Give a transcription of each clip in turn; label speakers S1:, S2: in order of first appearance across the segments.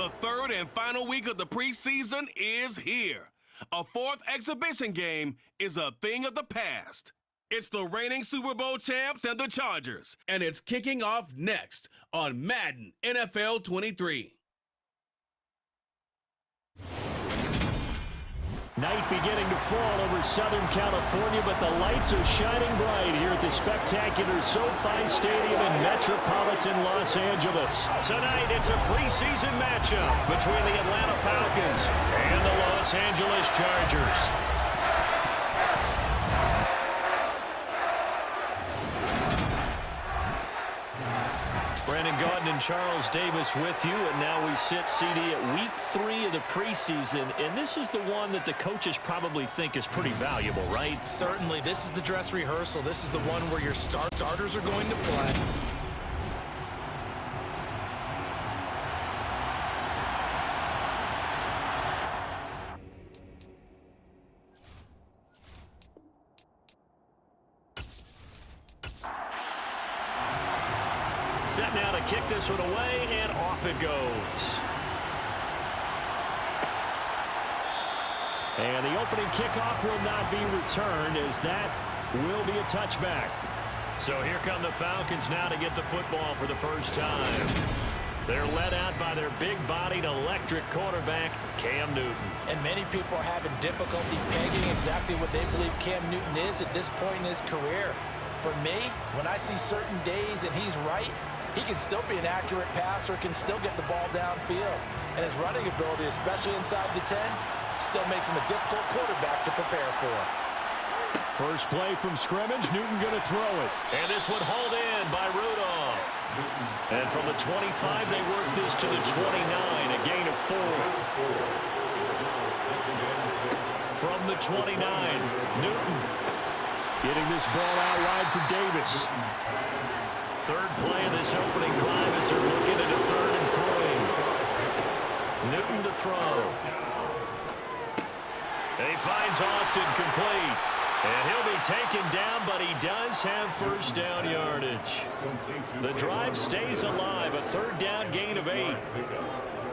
S1: The third and final week of the preseason is here. A fourth exhibition game is a thing of the past. It's the reigning Super Bowl champs and the Chargers, and it's kicking off next on Madden NFL 23.
S2: Night beginning to fall over Southern California, but the lights are shining bright here at the spectacular SoFi Stadium in metropolitan Los Angeles. Tonight, it's a preseason matchup between the Atlanta Falcons and the Los Angeles Chargers. Brandon Gaudin and Charles Davis with you, and now we sit, CD, at week 3 of the preseason, and this is the one that the coaches probably think is pretty valuable, right?
S3: Certainly. This is the dress rehearsal. This is the one where your starters are going to play.
S2: Set now to kick this one away, and off it goes. And the opening kickoff will not be returned, as that will be a touchback. So here come the Falcons now to get the football for the first time. They're led out by their big-bodied electric quarterback, Cam Newton.
S3: And many people are having difficulty pegging exactly what they believe Cam Newton is at this point in his career. For me, when I see certain days and he's right, he can still be an accurate passer, can still get the ball downfield. And his running ability, especially inside the 10, still makes him a difficult quarterback to prepare for.
S2: First play from scrimmage, Newton going to throw it. And this one hauled in by Rudolph. And from the 25, they work this to the 29, a gain of 4. From the 29, Newton getting this ball out wide for Davis. Third play of this opening drive as they're looking at a 3rd and 3. Newton to throw. He finds Austin complete. And he'll be taken down, but he does have first down yardage. The drive stays alive, a 3rd down gain of 8.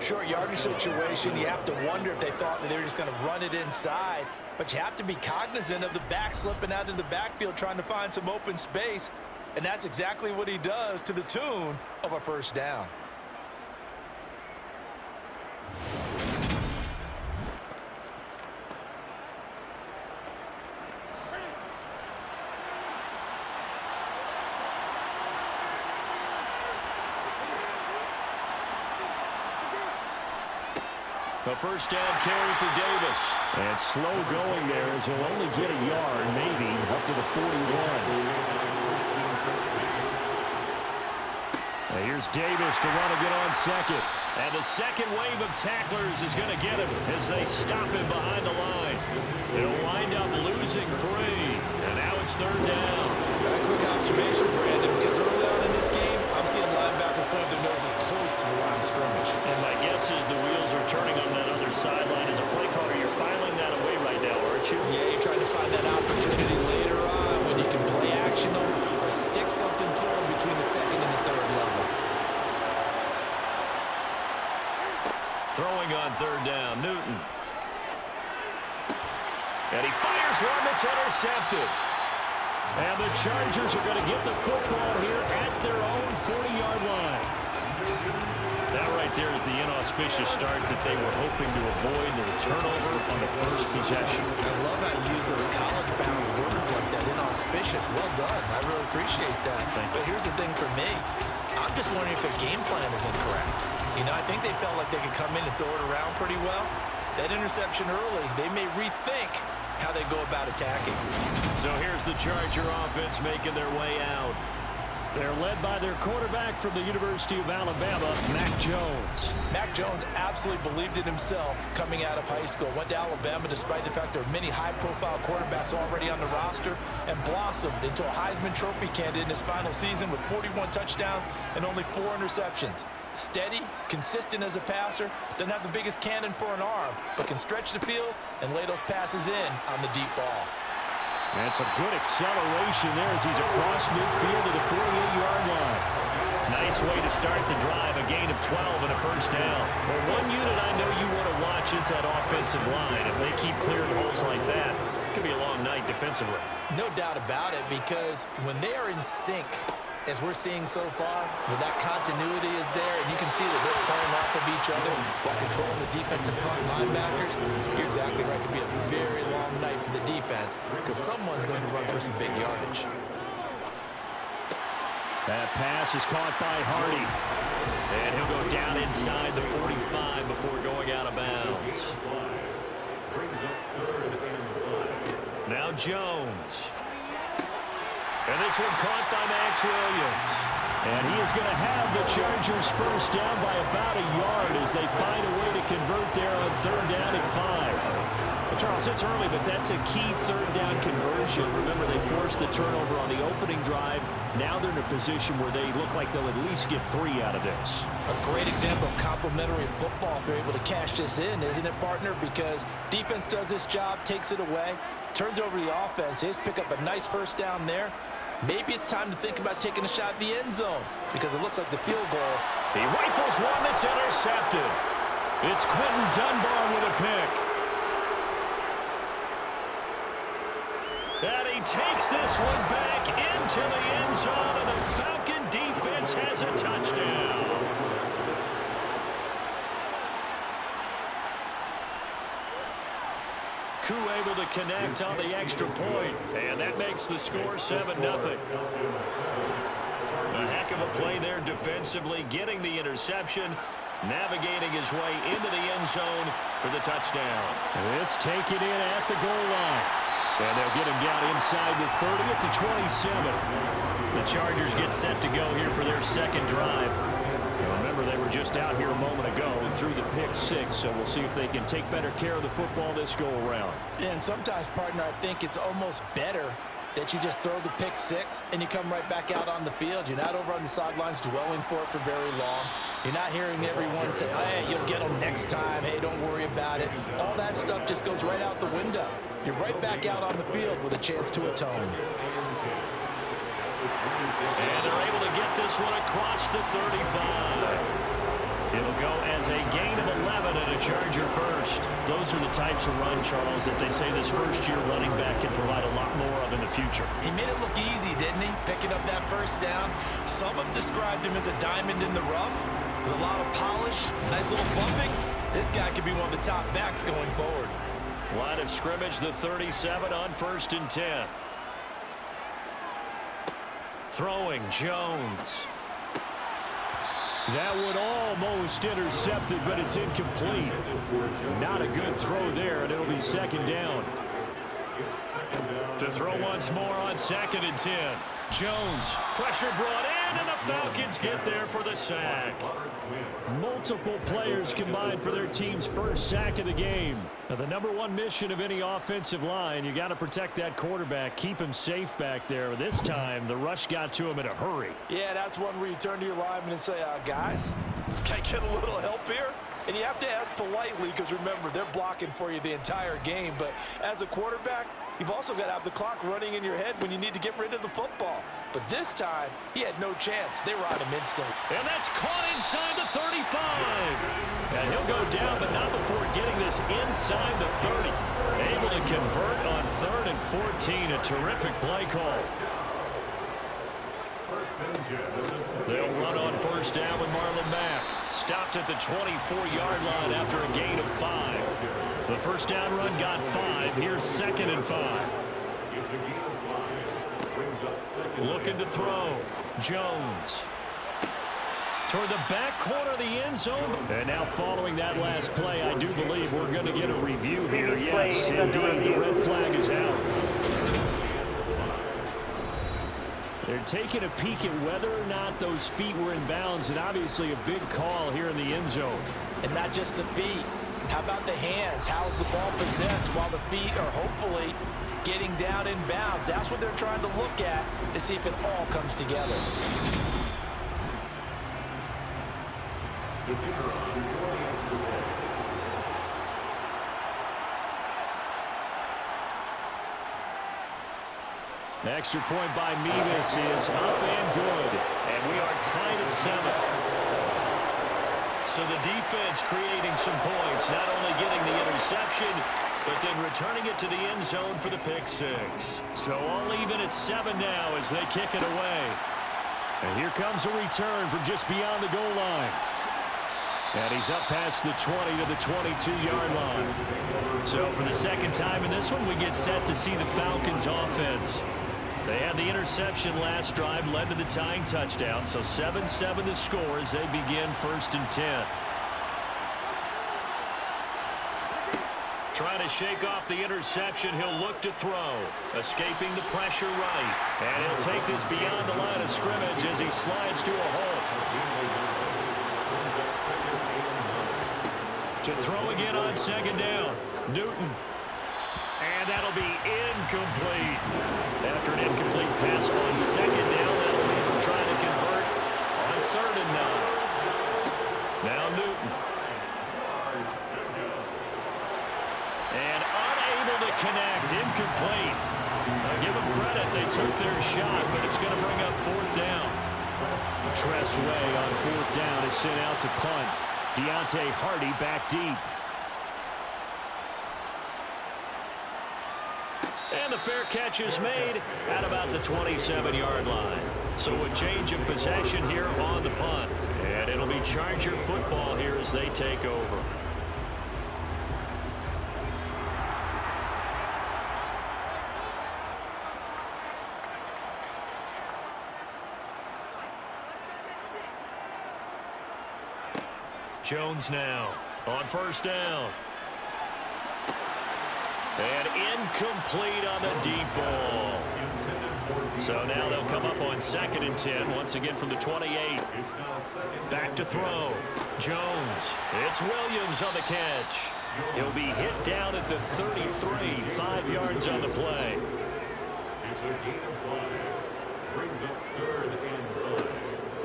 S3: Short yardage situation, you have to wonder if they thought that they were just going to run it inside. But you have to be cognizant of the back slipping out of the backfield trying to find some open space. And that's exactly what he does, to the tune of a first down.
S2: A first down carry for Davis. And slow going there as he'll only get a yard, maybe, up to the 41. Now here's Davis to run again on second. And the second wave of tacklers is going to get him as they stop him behind the line. They'll wind up losing 3. And now it's 3rd down.
S3: A quick observation, Brandon, because early on in this game, I'm seeing linebackers putting their noses close to the line of scrimmage.
S2: And my guess is the wheels are turning on that other sideline. As a play caller, you're filing that away right now, aren't you?
S3: Yeah, you're trying to find that opportunity later on when you can play action or stick something to them between the 2nd and the 3rd level.
S2: Throwing on 3rd down, Newton. And he fires one that's intercepted. And the Chargers are going to get the football here at their own 40-yard line. That right there is the inauspicious start that they were hoping to avoid, the turnover on the first possession.
S3: I love how you use those college-bound words like that, inauspicious. Well done. I really appreciate that. But here's the thing for me. I'm just wondering if their game plan is incorrect. You know, I think they felt like they could come in and throw it around pretty well. That interception early, they may rethink how they go about attacking.
S2: So here's the Charger offense making their way out. They're led by their quarterback from the University of Alabama, Mac Jones.
S3: Mac Jones absolutely believed in himself coming out of high school. Went to Alabama despite the fact there are many high-profile quarterbacks already on the roster, and blossomed into a Heisman Trophy candidate in his final season with 41 touchdowns and only 4 interceptions. Steady, consistent as a passer, doesn't have the biggest cannon for an arm, but can stretch the field and lay those passes in on the deep ball.
S2: And some good acceleration there as he's across midfield to the 48-yard line. Nice way to start the drive, a gain of 12 and a first down. Well, one unit I know you want to watch is that offensive line. If they keep clearing holes like that, it could be a long night defensively.
S3: No doubt about it, because when they are in sync, as we're seeing so far, when that continuity is there, and you can see that they're playing off of each other while controlling the defensive front linebackers, you're exactly right. It could be a very long night for the defense because someone's going to run for some big yardage.
S2: That pass is caught by Hardy. And he'll go down inside the 45 before going out of bounds. Now Jones. And this one caught by Max Williams. And he is going to have the Chargers first down by about a yard as they find a way to convert there on 3rd down and 5. Well, Charles, it's early, but that's a key 3rd down conversion. Remember, they forced the turnover on the opening drive. Now they're in a position where they look like they'll at least get 3 out of this.
S3: A great example of complementary football if they're able to cash this in, isn't it, partner? Because defense does this job, takes it away, turns over the offense. They just pick up a nice first down there. Maybe it's time to think about taking a shot at the end zone because it looks like the field goal.
S2: He rifles one that's intercepted. It's Quentin Dunbar with a pick. And he takes this one back into the end zone, and the Falcon defense has a touchdown. Koo able to connect on the extra point, and that makes the score 7-0. A heck of a play there defensively, getting the interception, navigating his way into the end zone for the touchdown. This taken in at the goal line. And they'll get him down inside the 30 at the 27. The Chargers get set to go here for their second drive. And remember, they were just out here a moment ago and threw the pick 6, so we'll see if they can take better care of the football this go-around.
S3: And sometimes, partner, I think it's almost better that you just throw the pick 6 and you come right back out on the field. You're not over on the sidelines dwelling for it for very long. You're not hearing everyone say, hey, you'll get them next time. Hey, don't worry about it. All that stuff just goes right out the window. You're right back out on the field with a chance to atone.
S2: And they're able to get this one across the 35. It'll go as a gain of 11 and a Charger first. Those are the types of run, Charles, that they say this first-year running back can provide a lot more of in the future.
S3: He made it look easy, didn't he? Picking up that first down. Some have described him as a diamond in the rough with a lot of polish, nice little bumping. This guy could be one of the top backs going forward.
S2: Line of scrimmage, the 37 on 1st and 10. Throwing, Jones. That one almost intercepted, but it's incomplete. Not a good throw there, and it'll be 2nd down. To throw once more on 2nd and 10. Jones, pressure brought in, and the Falcons get there for the sack. Multiple players combined for their team's first sack of the game. Now, the #1 mission of any offensive line, you got to protect that quarterback, keep him safe back there. This time, the rush got to him in a hurry.
S3: Yeah, that's one where you turn to your lineman and say, guys, can I get a little help here? And you have to ask politely because, remember, they're blocking for you the entire game. But as a quarterback, you've also got to have the clock running in your head when you need to get rid of the football. But this time, he had no chance. They were on him instantly.
S2: And that's caught inside the 35. And he'll go down, but not before getting this inside the 30. Able to convert on 3rd and 14. A terrific play call. They'll run on 1st down with Marlon Mack. Stopped at the 24-yard line after a gain of 5. The first down run got 5. Here's 2nd and 5. Looking to throw. Jones. Toward the back corner of the end zone. And now following that last play, I do believe we're going to get a review here. Yes, indeed, the red flag is out. They're taking a peek at whether or not those feet were in bounds, and obviously a big call here in the end zone.
S3: And not just the feet. How about the hands? How's the ball possessed while the feet are hopefully getting down in bounds? That's what they're trying to look at to see if it all comes together.
S2: Extra point by Mevis is up and good. And we are tied at 7. So the defense creating some points, not only getting the interception, but then returning it to the end zone for the pick 6. So all even at 7 now as they kick it away. And here comes a return from just beyond the goal line. And he's up past the 20 to the 22-yard line. So for the second time in this one, we get set to see the Falcons offense. They had the interception last drive, led to the tying touchdown. So 7-7 the score as they begin 1st and 10. Trying to shake off the interception. He'll look to throw. Escaping the pressure right. And he'll take this beyond the line of scrimmage as he slides to a hole. To throw again on 2nd down. Newton. And that'll be incomplete. After an incomplete pass on 2nd down, that'll leave him trying to convert on 3rd and 9. Now Newton. And unable to connect. Incomplete. Now give them credit. They took their shot, but it's going to bring up 4th down. Tress Way on 4th down is sent out to punt. Deontay Hardy back deep. And the fair catch is made at about the 27-yard line. So a change of possession here on the punt. And it'll be Charger football here as they take over. Jones now on 1st down. And incomplete on the deep ball. So now they'll come up on 2nd and 10, once again from the 28. Back to throw. Jones. It's Williams on the catch. He'll be hit down at the 33, 5 yards on the play.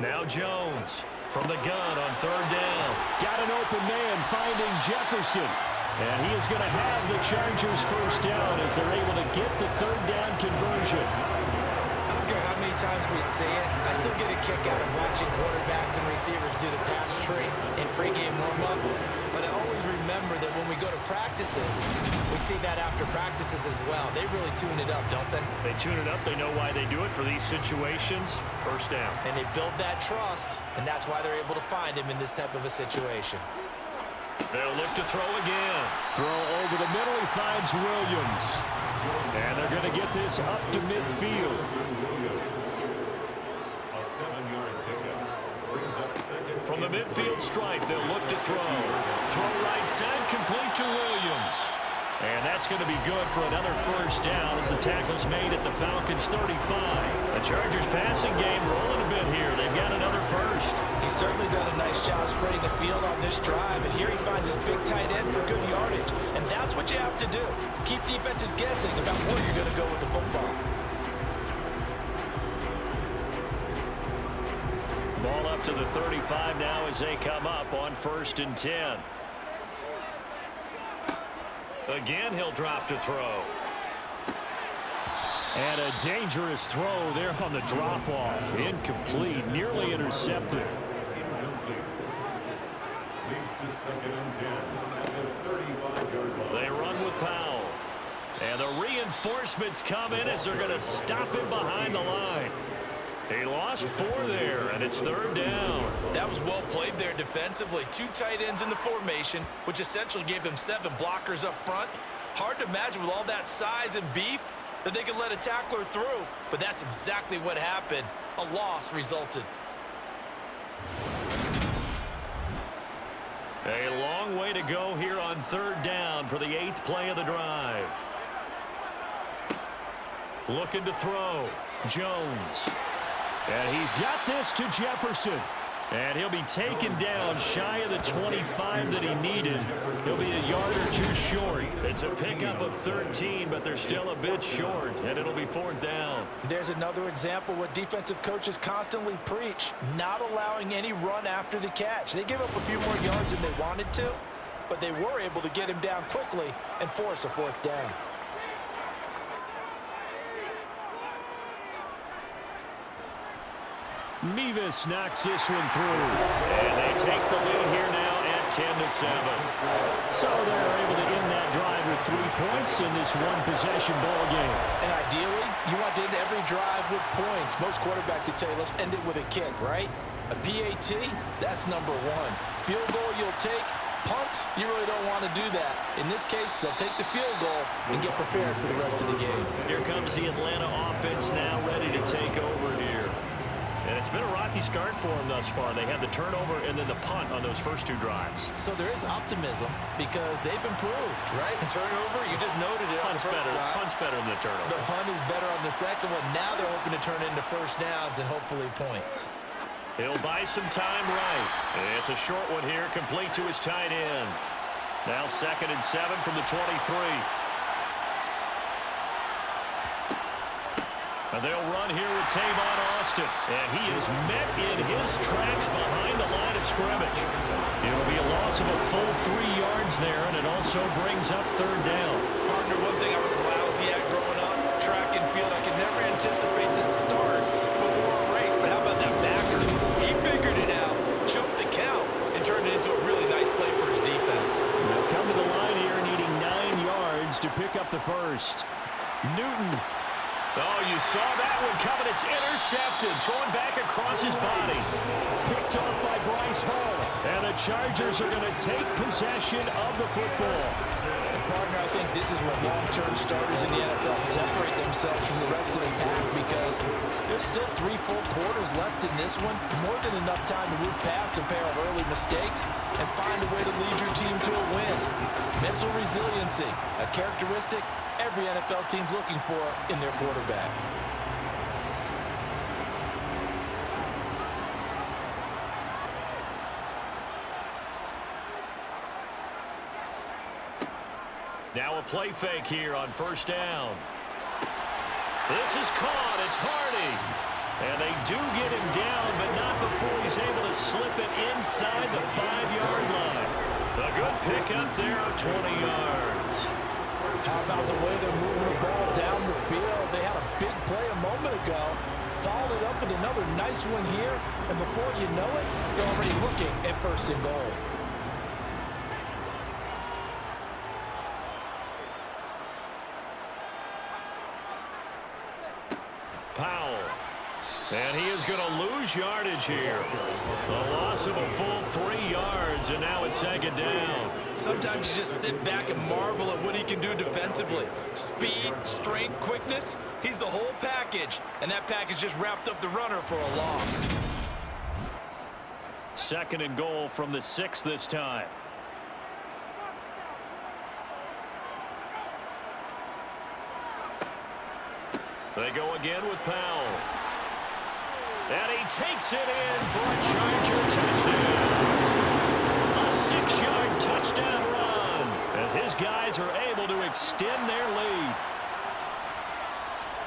S2: Now Jones from the gun on 3rd down. Got an open man finding Jefferson. And he is going to have the Chargers 1st down as they're able to get the 3rd down conversion.
S4: I don't care how many times we see it. I still get a kick out of watching quarterbacks and receivers do the pass tree in pregame warm-up. But I always remember that when we go to practices, we see that after practices as well. They really tune it up, don't they?
S2: They tune it up. They know why they do it for these situations. 1st down.
S4: And they build that trust, and that's why they're able to find him in this type of a situation.
S2: They'll look to throw again. Throw over the middle. He finds Williams. And they're going to get this up to midfield. From the midfield stripe, they'll look to throw. Throw right side, complete to Williams. And that's going to be good for another 1st down as the tackle's made at the Falcons 35. The Chargers passing game rolling a bit here. They've got another 1st.
S4: He's certainly done a nice job spreading the field on this drive, and here he finds his big tight end for good yardage. And that's what you have to do. Keep defenses guessing about where you're going to go with the football.
S2: Ball up to the 35 now as they come up on 1st and 10. Again, he'll drop to throw. And a dangerous throw there on the drop-off. Incomplete, nearly intercepted. They run with Powell. And the reinforcements come in as they're going to stop him behind the line. He lost 4 there, and it's 3rd down.
S4: That was well played there defensively. 2 tight ends in the formation, which essentially gave them 7 blockers up front. Hard to imagine with all that size and beef that they could let a tackler through, but that's exactly what happened. A loss resulted.
S2: A long way to go here on 3rd down for the 8th play of the drive. Looking to throw. Jones. And he's got this to Jefferson. And he'll be taken down shy of the 25 that he needed. He'll be a yard or 2 short. It's a pickup of 13, but they're still a bit short, and it'll be 4th down.
S4: There's another example what defensive coaches constantly preach, not allowing any run after the catch. They gave up a few more yards than they wanted to, but they were able to get him down quickly and force a 4th down.
S2: Mevis knocks this one through. And they take the lead here now at 10-7. So they're able to end that drive with 3 points in this one-possession ball game.
S3: And ideally, you want to end every drive with points. Most quarterbacks would tell you, let's end it with a kick, right? A PAT, that's number 1. Field goal you'll take. Punts, you really don't want to do that. In this case, they'll take the field goal and get prepared for the rest of the game.
S2: Here comes the Atlanta offense now ready to take over here. And it's been a rocky start for them thus far. They had the turnover and then the punt on those first 2 drives.
S3: So there is optimism because they've improved, right? Turnover, you just noted it.
S2: Punt's better. Punt's better than the turnover.
S3: The punt is better on the second one. Now they're hoping to turn it into first downs and hopefully points.
S2: He'll buy some time right. It's a short one here, complete to his tight end. Now 2nd and 7 from the 23. And they'll run here with Tavon Austin. And he is met in his tracks behind the line of scrimmage. It'll be a loss of a full 3 yards there, and it also brings up 3rd down.
S4: Partner, one thing I was lousy at growing up, track and field, I could never anticipate the start before a race. But how about that backer? He figured it out, jumped the count, and turned it into a really nice play for his defense.
S2: They'll come to the line here needing 9 yards to pick up the first. Newton. Oh, you saw that one coming. It's intercepted. Thrown back across his body. Picked off by Bryce Hall. And the Chargers are going to take possession of the football.
S3: Partner, I think this is where long-term starters in the NFL separate themselves from the rest of the pack because there's still 3 full quarters left in this one. More than enough time to move past a pair of early mistakes and find a way to lead your team to a win. Mental resiliency, a characteristic every NFL team's looking for in their quarterback.
S2: Now a play fake here on 1st down. This is caught. It's Hardy. And they do get him down, but not before he's able to slip it inside the 5-yard line. A good pickup there of 20 yards.
S3: How about the way they're moving the ball down the field? They had a big play a moment ago. Followed it up with another nice one here. And before you know it, they're already looking at 1st and goal.
S2: Powell. And he is going to lose yardage here. A loss of a full 3 yards, and now it's 2nd down.
S4: Sometimes you just sit back and marvel at what he can do defensively. Speed, strength, quickness, he's the whole package. And that package just wrapped up the runner for a loss.
S2: 2nd and goal from the 6 this time. They go again with Powell. And he takes it in for a Charger touchdown. A 6-yard touchdown run as his guys are able to extend their lead.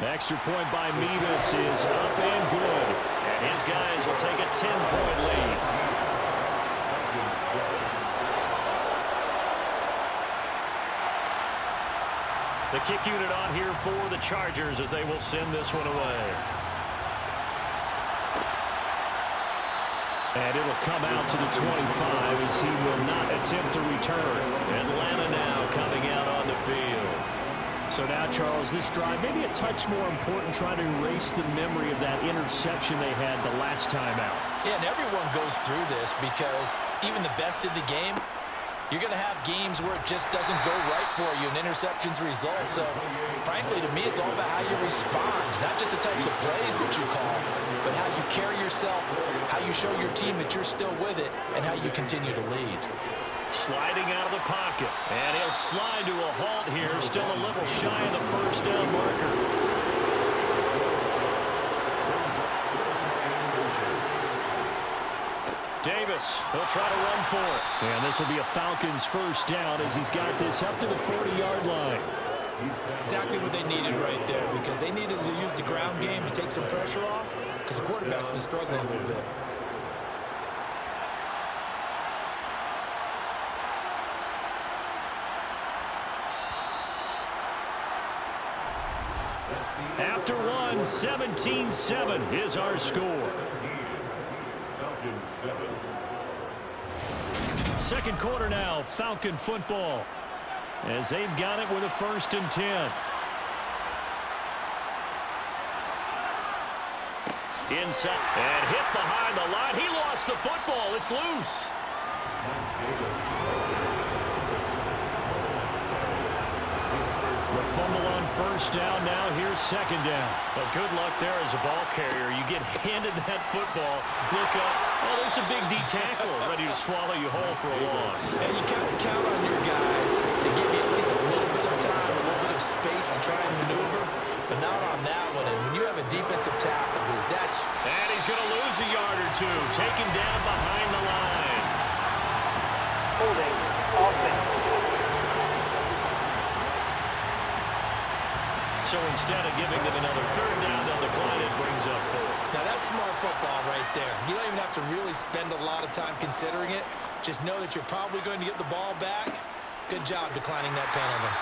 S2: Extra point by Mevis is up and good. And his guys will take a 10-point lead. The kick unit on here for the Chargers as they will send this one away. And it'll come out to the 25 as he will not attempt to return. Atlanta now coming out on the field. So now, Charles, this drive maybe a touch more important, trying to erase the memory of that interception they had the last time out.
S3: Yeah, and everyone goes through this because even the best in the game, you're going to have games where it just doesn't go right for you and interceptions result. So, frankly, to me, it's all about how you respond, not just the types of plays that you call, but how you carry yourself, how you show your team that you're still with it, and how you continue to lead.
S2: Sliding out of the pocket, and he'll slide to a halt here, still a little shy of the 1st down marker. Davis, he'll try to run for it. And this will be a Falcons 1st down as he's got this up to the 40-yard line.
S4: Exactly what they needed right there because they needed to use the ground game to take some pressure off because the quarterback's been struggling a little bit.
S2: After one, 17-7 is our score. Second quarter now, Falcon football, as they've got it with a 1st and 10. Inside and hit behind the line. He lost the football. It's loose. The fumble on 1st down. Now here's 2nd down. But good luck there as a ball carrier. You get handed that football. Look up. Oh, there's a big D tackle ready to swallow you whole for a loss.
S4: And you kind of count on your guys to give you at least a little bit of time, a little bit of space to try and maneuver, but not on that one. And when you have a defensive tackle who's that...
S2: And he's going to lose a yard or two. Taken down behind the line.
S5: Holding offense.
S2: So instead of giving them another 3rd down, they'll decline it. Brings up 4.
S4: Now that's smart football right there. You don't even have to really spend a lot of time considering it. Just know that you're probably going to get the ball back. Good job declining that penalty.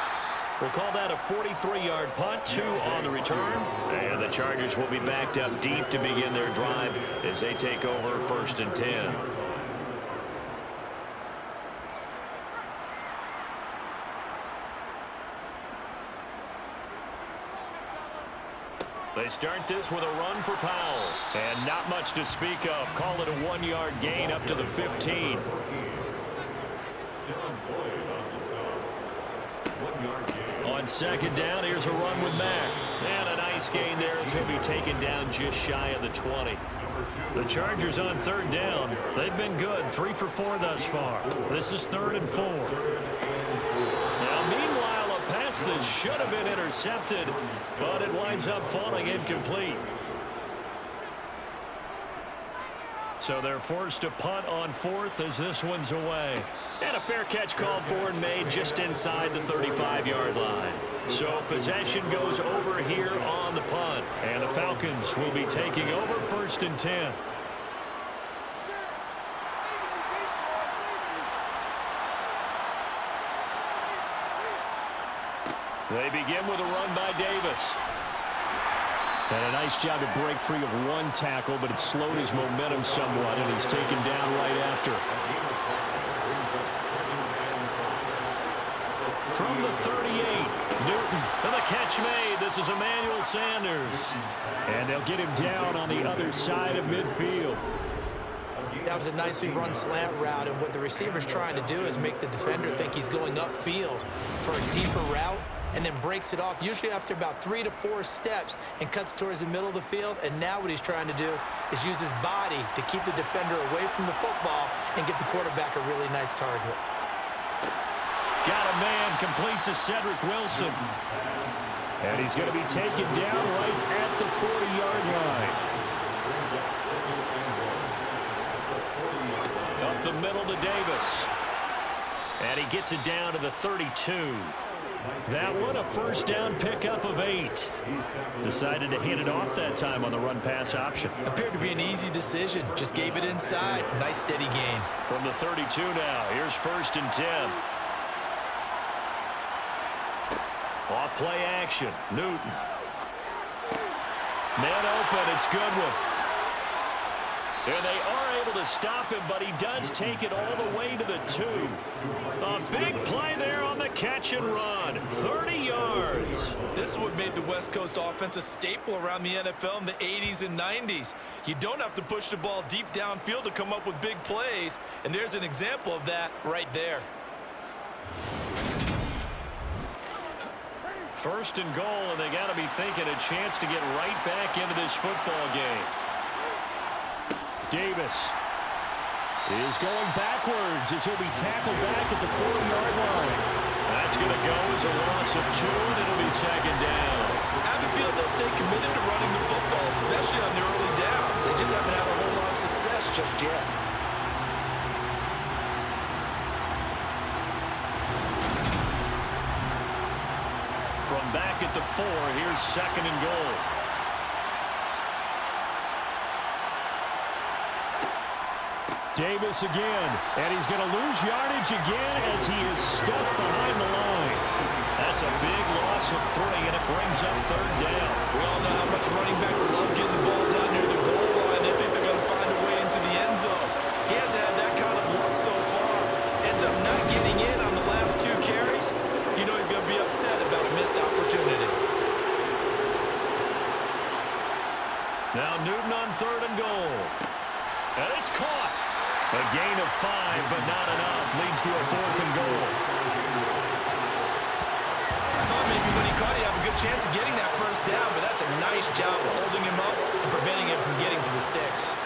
S2: We'll call that a 43-yard punt, 2 on the return. And the Chargers will be backed up deep to begin their drive as they take over 1st and 10. They start this with a run for Powell. And not much to speak of. Call it a 1-yard gain up to the 15. On 2nd down, here's a run with Mack. And a nice gain there as he'll be taken down just shy of the 20. The Chargers on 3rd down. They've been good. 3 for 4 thus far. This is 3rd and 4. Now, meanwhile, a pass that should have been intercepted, but it winds up falling incomplete. So they're forced to punt on 4th as this one's away. And a fair catch called for and made just inside the 35-yard line. So possession goes over here on the punt. And the Falcons will be taking over 1st and 10. They begin with a run by Davis. And a nice job to break free of 1 tackle, but it slowed his momentum somewhat, and he's taken down right after. From the 38, Newton, and the catch made. This is Emmanuel Sanders. And they'll get him down on the other side of midfield.
S4: That was a nicely run slant route, and what the receiver's trying to do is make the defender think he's going upfield for a deeper route, and then breaks it off, usually after about 3 to 4 steps, and cuts towards the middle of the field. And now what he's trying to do is use his body to keep the defender away from the football and give the quarterback a really nice target.
S2: Got a man complete to Cedric Wilson. And he's going to be taken down right at the 40-yard line. Up the middle to Davis. And he gets it down to the 32. That one, a 1st down pickup of 8. Decided to hand it off that time on the run-pass option.
S4: Appeared to be an easy decision. Just gave it inside. Nice, steady gain.
S2: From the 32 now, here's 1st and 10. Off play action, Newton. Man open, it's Goodwin. And they are able to stop him, but he does take it all the way to the 2. A big play there on the catch and run. 30 yards.
S3: This is what made the West Coast offense a staple around the NFL in the 80s and 90s. You don't have to push the ball deep downfield to come up with big plays, and there's an example of that right there.
S2: 1st and goal, and they got to be thinking a chance to get right back into this football game. Davis is going backwards as he'll be tackled back at the 40-yard line. That's going to go as a loss of 2, and it'll be 2nd down.
S3: Have a feel they'll stay committed to running the football, especially on the early downs. They just haven't had a whole lot of success just yet.
S2: From back at the 4, here's 2nd and goal. Davis again, and he's going to lose yardage again as he is stuck behind the line. That's a big loss of 3, and it brings up 3rd down.
S3: We all know how much running backs love getting the ball down near the goal line. They think they're going to find a way into the end zone. He hasn't had that kind of luck so far. Ends up not getting in on the last 2 carries. You know he's going to be upset about a missed opportunity.
S2: Now Newton on 3rd and goal. And it's caught. A gain of 5, but not enough. Leads to a 4th and goal.
S3: I thought maybe when he caught, he'd have a good chance of getting that 1st down, but that's a nice job of holding him up and preventing him from getting to the sticks.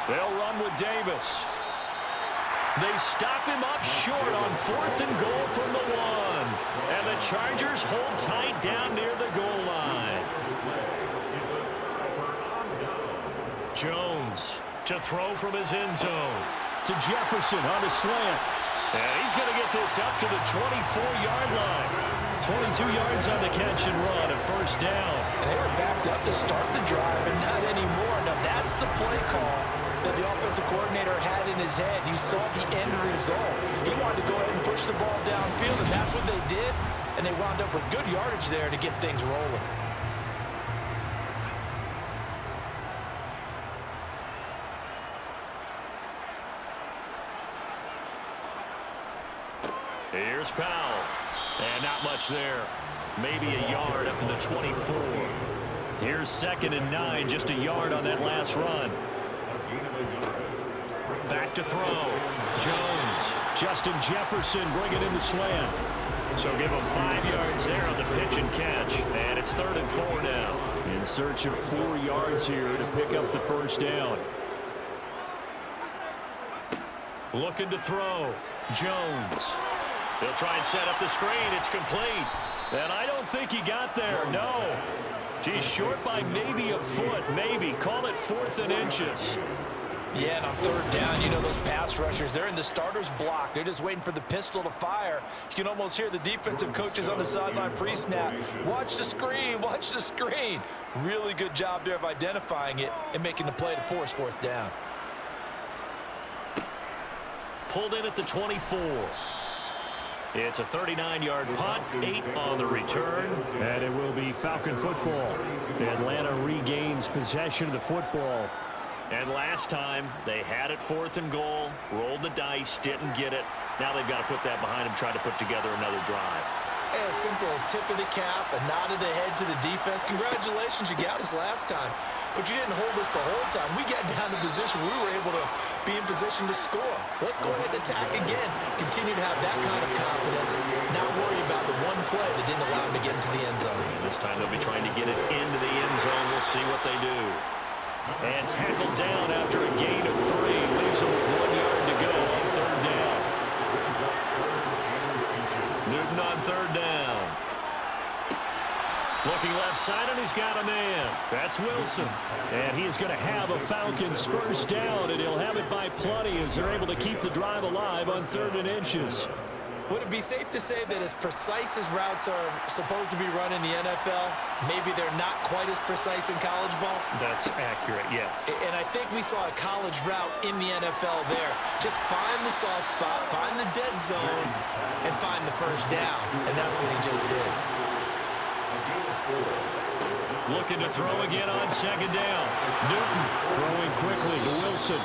S2: They'll run with Davis. They stop him up short on 4th and goal from the 1. And the Chargers hold tight down near the goal line. Jones to throw from his end zone. To Jefferson on a slant. And he's going to get this up to the 24-yard line. 22 yards on the catch and run, a 1st down.
S3: And they were backed up to start the drive, and not anymore. Now that's the play call that the offensive coordinator had in his head. You saw the end result. He wanted to go ahead and push the ball downfield, and that's what they did. And they wound up with good yardage there to get things rolling.
S2: Here's Powell. And not much there. Maybe a yard up to the 24. Here's 2nd and 9, just a yard on that last run. Back to throw. Jones. Justin Jefferson bringing in the slant. So give him 5 yards there on the pitch and catch. And it's 3rd and 4 now. In search of 4 yards here to pick up the 1st down. Looking to throw. Jones. He'll try and set up the screen. It's complete. And I don't think he got there. No. He's short by maybe a foot. Maybe. Call it 4th and inches.
S3: Yeah, and on 3rd down, you know those pass rushers, they're in the starter's block. They're just waiting for the pistol to fire. You can almost hear the defensive coaches on the sideline pre-snap. Watch the screen. Watch the screen. Really good job there of identifying it and making the play to force 4th down.
S2: Pulled in at the 24. It's a 39-yard punt, 8 on the return, and it will be Falcon football. Atlanta regains possession of the football. And last time, they had it 4th and goal, rolled the dice, didn't get it. Now they've got to put that behind them, try to put together another drive.
S3: A simple tip of the cap, a nod of the head to the defense. Congratulations, you got us last time. But you didn't hold us the whole time. We got down to position. We were able to be in position to score. Let's go ahead and attack again. Continue to have that kind of confidence. Not worry about the one play that didn't allow them to get into the end zone.
S2: This time they'll be trying to get it into the end zone. We'll see what they do. And tackled down after a gain of 3. Leaves them with 1 yard to go on 3rd down. Newton on 3rd down. Looking left side, and he's got a man. That's Wilson. And he is going to have a Falcons 1st down, and he'll have it by plenty as they're able to keep the drive alive on 3rd and inches.
S3: Would it be safe to say that as precise as routes are supposed to be run in the NFL, maybe they're not quite as precise in college ball?
S2: That's accurate, yeah.
S3: And I think we saw a college route in the NFL there. Just find the soft spot, find the dead zone, and find the 1st down. And that's what he just did.
S2: Looking to throw again on 2nd down. Newton throwing quickly to Wilson.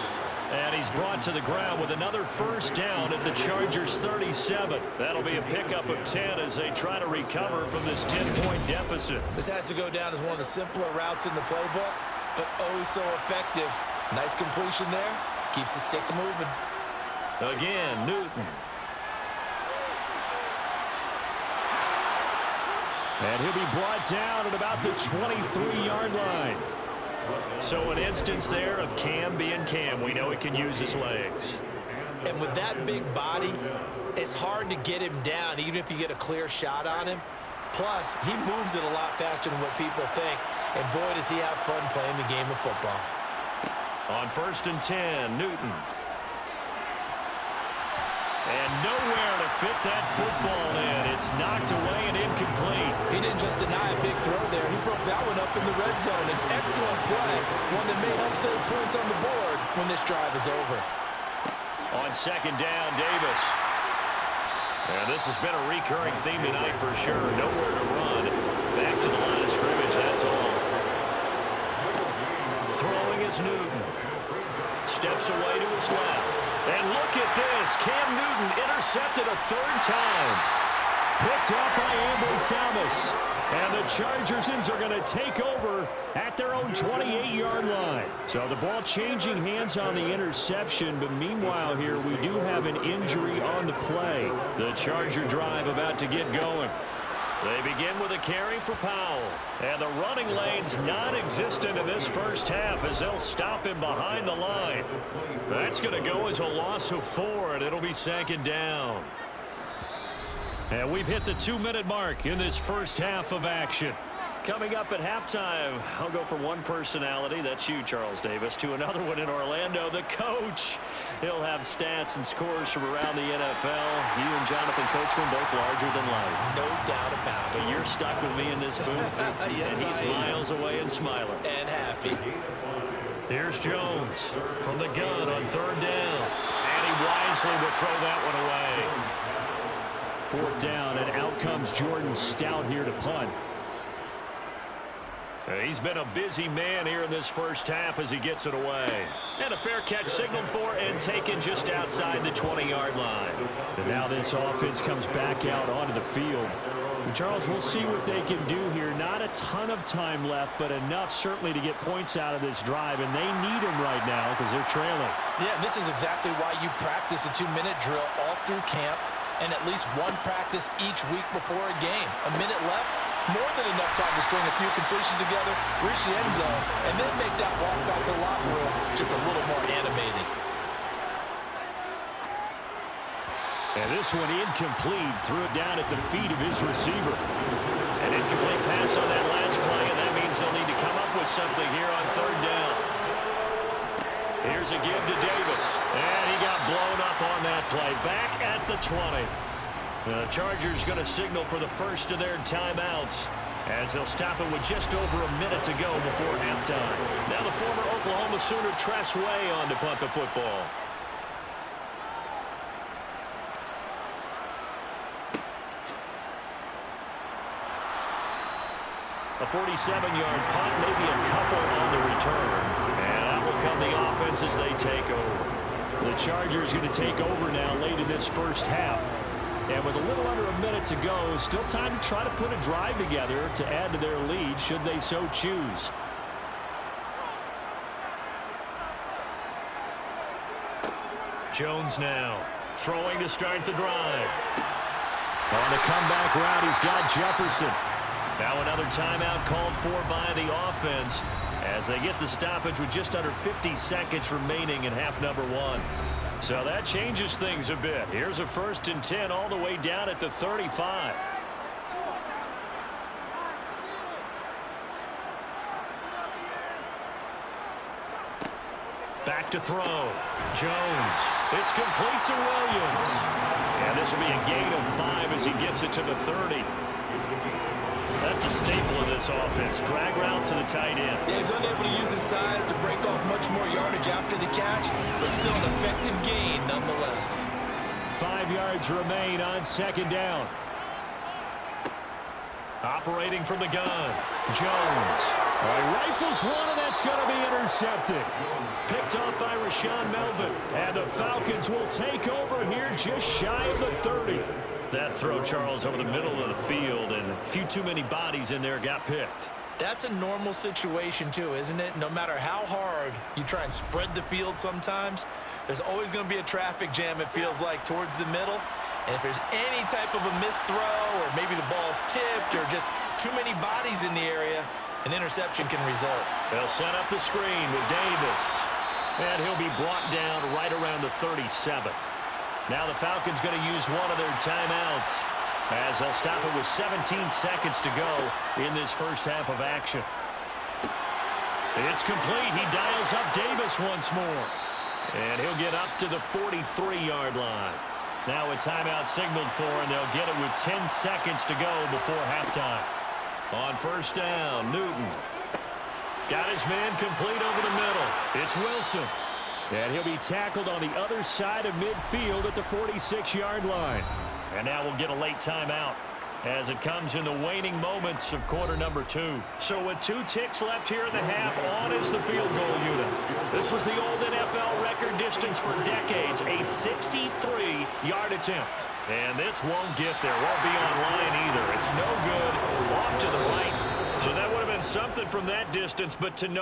S2: And he's brought to the ground with another 1st down at the Chargers 37. That'll be a pickup of 10 as they try to recover from this 10-point deficit.
S3: This has to go down as one of the simpler routes in the playbook, but oh so effective. Nice completion there. Keeps the sticks moving.
S2: Again, Newton. And he'll be brought down at about the 23-yard line. So an instance there of Cam being Cam. We know he can use his legs.
S3: And with that big body, it's hard to get him down, even if you get a clear shot on him. Plus, he moves it a lot faster than what people think. And boy, does he have fun playing the game of football.
S2: On 1st and 10, Newton. And nowhere to fit that football in. It's knocked away and incomplete.
S3: just deny a big throw there. He broke that one up in the red zone. An excellent play, one that may help save points on the board when this drive is over.
S2: On second down, Davis. And this has been a recurring theme tonight for sure. Nowhere to run. Back to the line of scrimmage, that's all. Throwing is Newton. Steps away to his left. And look at this. Cam Newton intercepted a third time. Picked off by Ambry Thomas. And the Chargers are going to take over at their own 28-yard line. So the ball changing hands on the interception, but meanwhile here we do have an injury on the play. The Charger drive about to get going. They begin with a carry for Powell. And the running lane's non-existent in this first half as they'll stop him behind the line. That's going to go as a loss of 4, and it'll be second down. And we've hit the 2-minute mark in this first half of action. Coming up at halftime, I'll go from one personality, that's you, Charles Davis, to another one in Orlando, the coach. He'll have stats and scores from around the NFL. You and Jonathan Coachman both larger than life.
S4: No doubt about it.
S2: But you're stuck with me in this booth,
S4: yes,
S2: and he's miles away and smiling.
S4: And happy.
S2: Here's Jones from the gun on third down. And he wisely will throw that one away. Fourth down, and out comes Jordan Stout here to punt. He's been a busy man here in this first half as he gets it away. And a fair catch signaled for and taken just outside the 20-yard line. And now this offense comes back out onto the field. And Charles, we'll see what they can do here. Not a ton of time left, but enough certainly to get points out of this drive. And they need them right now because they're trailing.
S3: Yeah, and this is exactly why you practice a 2-minute drill all through camp and at least one practice each week before a game. A minute left, more than enough time to string a few completions together, reach the end zone, and then make that walk back to the locker room just a little more animated.
S2: And this one incomplete. Threw it down at the feet of his receiver. An incomplete pass on that last play, and that means they'll need to come up with something here on third down. Here's a give to Davis. And he got blown up on that play. Back at the 20. The Chargers going to signal for the first of their timeouts as they'll stop it with just over a minute to go before halftime. Now the former Oklahoma Sooner Tress Way on to punt the football. A 47-yard punt, maybe a couple on the return. And out will come the offense as they take over. The Chargers going to take over now late in this first half. And with a little under a minute to go, still time to try to put a drive together to add to their lead should they so choose. Jones now throwing to start the drive. On the comeback route, he's got Jefferson. Now another timeout called for by the offense as they get the stoppage with just under 50 seconds remaining in half number 1. So that changes things a bit. Here's a 1st and 10 all the way down at the 35. Back to throw. Jones. It's complete to Williams. And this will be a gain of 5 as he gets it to the 30. That's a staple of this offense. Drag route to the tight end.
S4: Yeah, he's unable to use his size to break off much more yardage after the catch, but still an effective gain nonetheless.
S2: 5 yards remain on second down. Operating from the gun. Jones. Rifles one, and that's going to be intercepted. Picked off by Rashaan Melvin. And the Falcons will take over here just shy of the 30. That throw, Charles, over the middle of the field, and a few too many bodies in there got picked.
S4: That's a normal situation, too, isn't it? No matter how hard you try and spread the field sometimes, there's always going to be a traffic jam, it feels like, towards the middle. And if there's any type of a missed throw, or maybe the ball's tipped, or just too many bodies in the area, an interception can result.
S2: They'll set up the screen with Davis. And he'll be brought down right around the 37. Now the Falcons going to use one of their timeouts as they'll stop it with 17 seconds to go in this first half of action. It's complete. He dials up Davis once more. And he'll get up to the 43-yard line. Now a timeout signaled for, and they'll get it with 10 seconds to go before halftime. On first down, Newton. Got his man complete over the middle. It's Wilson. And he'll be tackled on the other side of midfield at the 46-yard line. And now we'll get a late timeout as it comes in the waning moments of quarter number 2. So with 2 ticks left here in the half, on is the field goal unit. This was the old NFL record distance for decades, a 63-yard attempt. And this won't get there, won't be on line either. It's no good, off to the right. So that would have been something from that distance, but to no